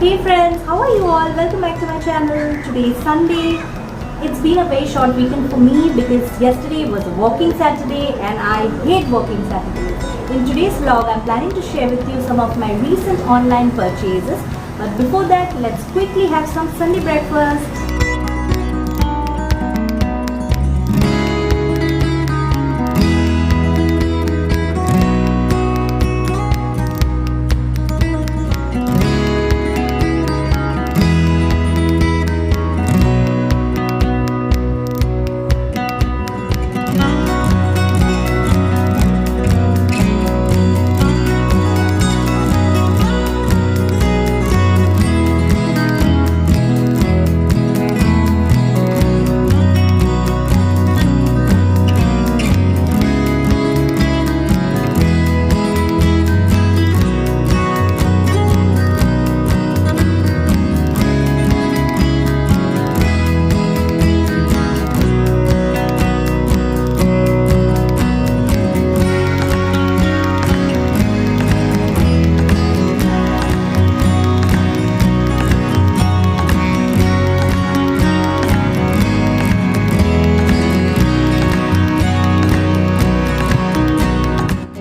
Hey friends, how are you all? Welcome back to my channel. Today is Sunday. It's been a very short weekend for me because yesterday was a working Saturday and I hate working Saturdays. In today's vlog, I'm planning to share with you some of my recent online purchases. But before that, let's quickly have some Sunday breakfast.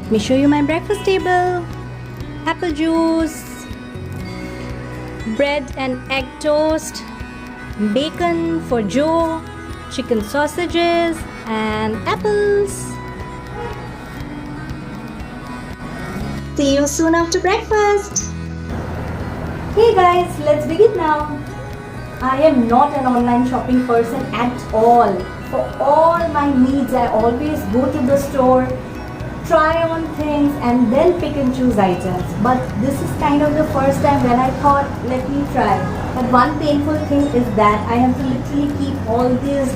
Let me show you my breakfast table. Apple juice, bread and egg toast, bacon for Joe, chicken sausages and apples. See you soon after breakfast. Hey guys, let's begin now. I am not an online shopping person at all. For all my needs, I always go to the store, try on things and then pick and choose items. But this is kind of the first time when I thought, let me try. But one painful thing is that I have to literally keep all these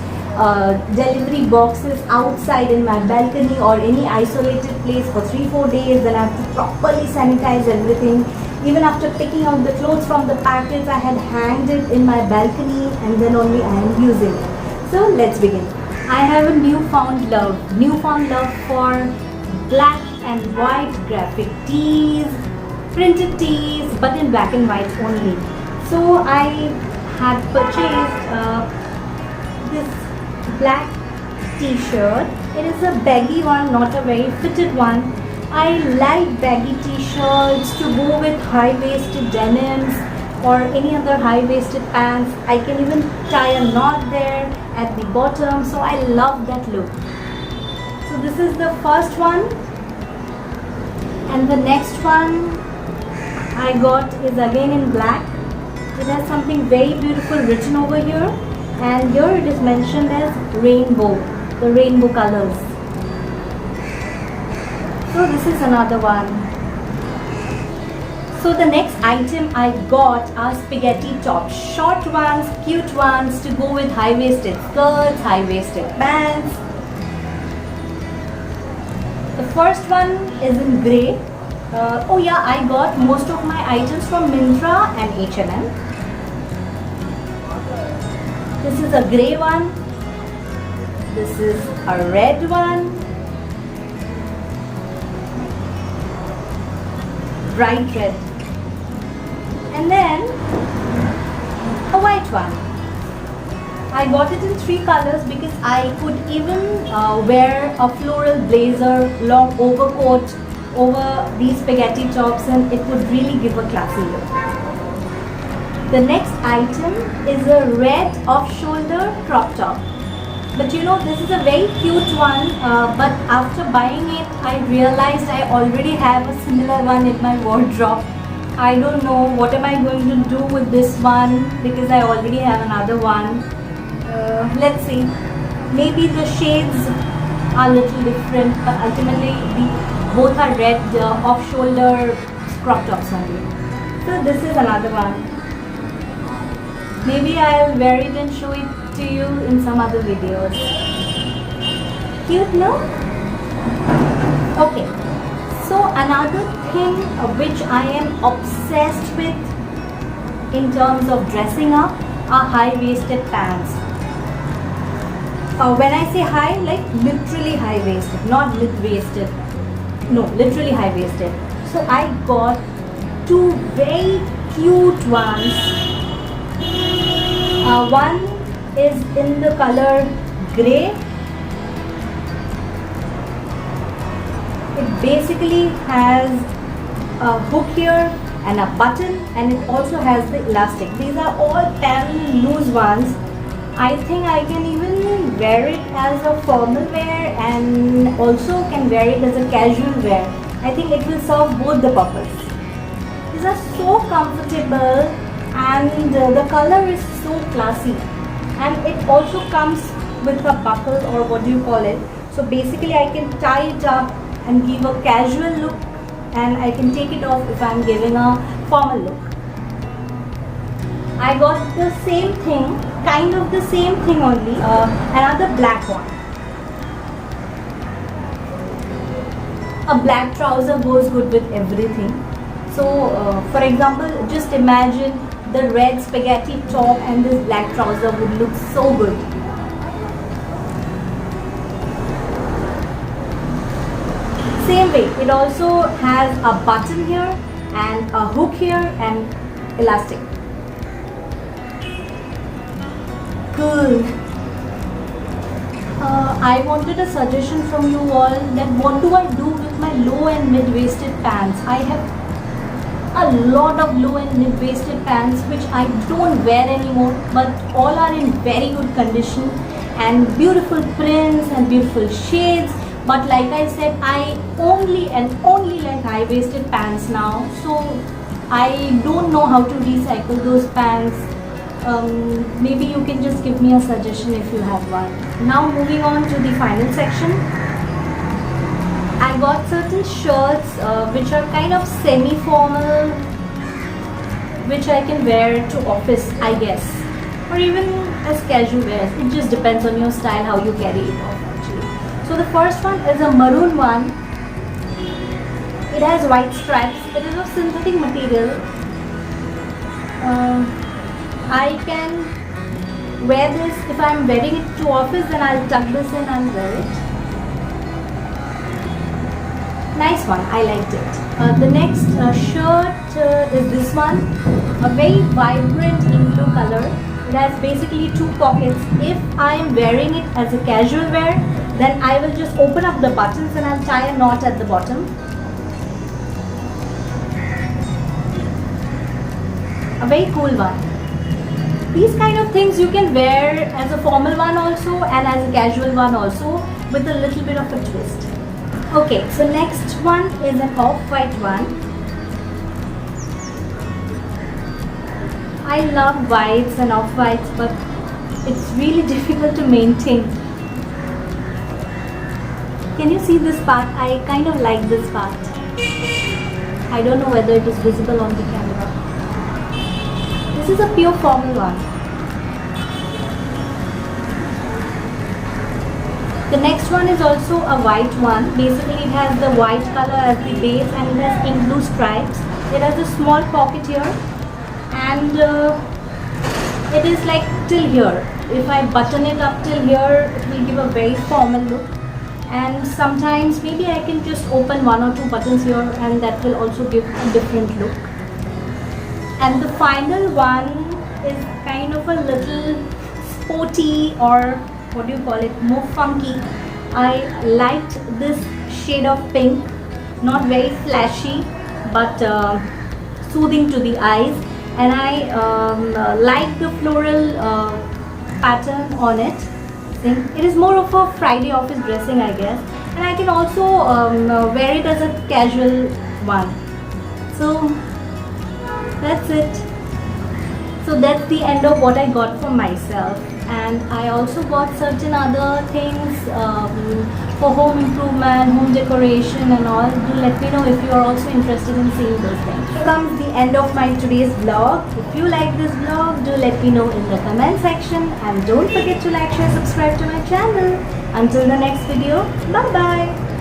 delivery boxes outside in my balcony or any isolated place for 3-4 days. Then I have to properly sanitize everything. Even after picking out the clothes from the packets, I had hanged it in my balcony and then only I am using it. So let's begin. I have a newfound love for black and white graphic tees, printed tees, but in black and white only. So I had purchased this black t-shirt. It is a baggy one, not a very fitted one. I like baggy t-shirts to go with high-waisted denims or any other high-waisted pants. I can even tie a knot there at the bottom, so I love that look. So this is the first one, and the next one I got is again in black. It has something very beautiful written over here, and here it is mentioned as rainbow, the rainbow colors. So this is another one. So the next item I got are spaghetti tops, short ones, cute ones to go with high-waisted skirts, high-waisted pants. The first one is in grey. Oh yeah, I got most of my items from Myntra and H&M. This is a grey one. This is a red one. Bright red. And then a white one. I got it in 3 colors because I could even wear a floral blazer, long overcoat over these spaghetti tops, and it would really give a classy look. The next item is a red off-shoulder crop top. But you know, this is a very cute one, but after buying it, I realized I already have a similar one in my wardrobe. I don't know what am I going to do with this one because I already have another one. Let's see. Maybe the shades are a little different, but ultimately both are red off-shoulder crop tops only. So this is another one. Maybe I'll wear it and show it to you in some other videos. Cute, no? Okay. So another thing which I am obsessed with in terms of dressing up are high-waisted pants. When I say high, like literally high-waisted, not mid-waisted. No, literally high-waisted. So I got two very cute ones. One is in the color grey. It basically has a hook here and a button, and it also has the elastic. These are all tan loose ones. I think I can even wear it as a formal wear and also can wear it as a casual wear. I think it will serve both the purpose. These are so comfortable, and the color is so classy, and it also comes with a buckle, or what do you call it. So basically I can tie it up and give a casual look, and I can take it off if I'm giving a formal look. I got the same thing, kind of the same thing only, another black one. A black trouser goes good with everything. So for example, just imagine the red spaghetti top and this black trouser would look so good. Same way, it also has a button here and a hook here and elastic. Cool. I wanted a suggestion from you all that what do I do with my low and mid-waisted pants. I have a lot of low and mid-waisted pants which I don't wear anymore, but all are in very good condition and beautiful prints and beautiful shades. But like I said, I only like high-waisted pants now, so I don't know how to recycle those pants. Maybe you can just give me a suggestion if you have one. Now moving on to the final section. I got certain shirts which are kind of semi-formal, which I can wear to office, I guess, or even as casual wear. It just depends on your style, how you carry it off actually. So the first one is a maroon one. It has white stripes. It is of synthetic material. I can wear this if I am wearing it to office, then I'll tuck this in and wear it. Nice one, I liked it. The next shirt is this one, a very vibrant ink blue color. It has basically two pockets. If I am wearing it as a casual wear, then I will just open up the buttons and I'll tie a knot at the bottom. A very cool one. These kind of things you can wear as a formal one also and as a casual one also, with a little bit of a twist. Okay, so next one is an off-white one. I love whites and off-whites, but it's really difficult to maintain. Can you see this part? I kind of like this part. I don't know whether it is visible on the camera. This is a pure formal one. The next one is also a white one. Basically it has the white color as the base and it has ink blue stripes. It has a small pocket here and it is like till here. If I button it up till here, it will give a very formal look. And sometimes maybe I can just open one or two buttons here and that will also give a different look. And the final one is kind of a little sporty, or what do you call it, more funky. I liked this shade of pink, not very flashy but soothing to the eyes, and I like the floral pattern on it. It is more of a Friday office dressing, I guess, and I can also wear it as a casual one. So that's it. So that's the end of what I got for myself, and I also got certain other things for home improvement, home decoration and all. Do let me know if you are also interested in seeing those things. Here comes the end of my today's vlog. If you like this vlog, do let me know in the comment section, and don't forget to like, share, subscribe to my channel. Until the next video, bye bye.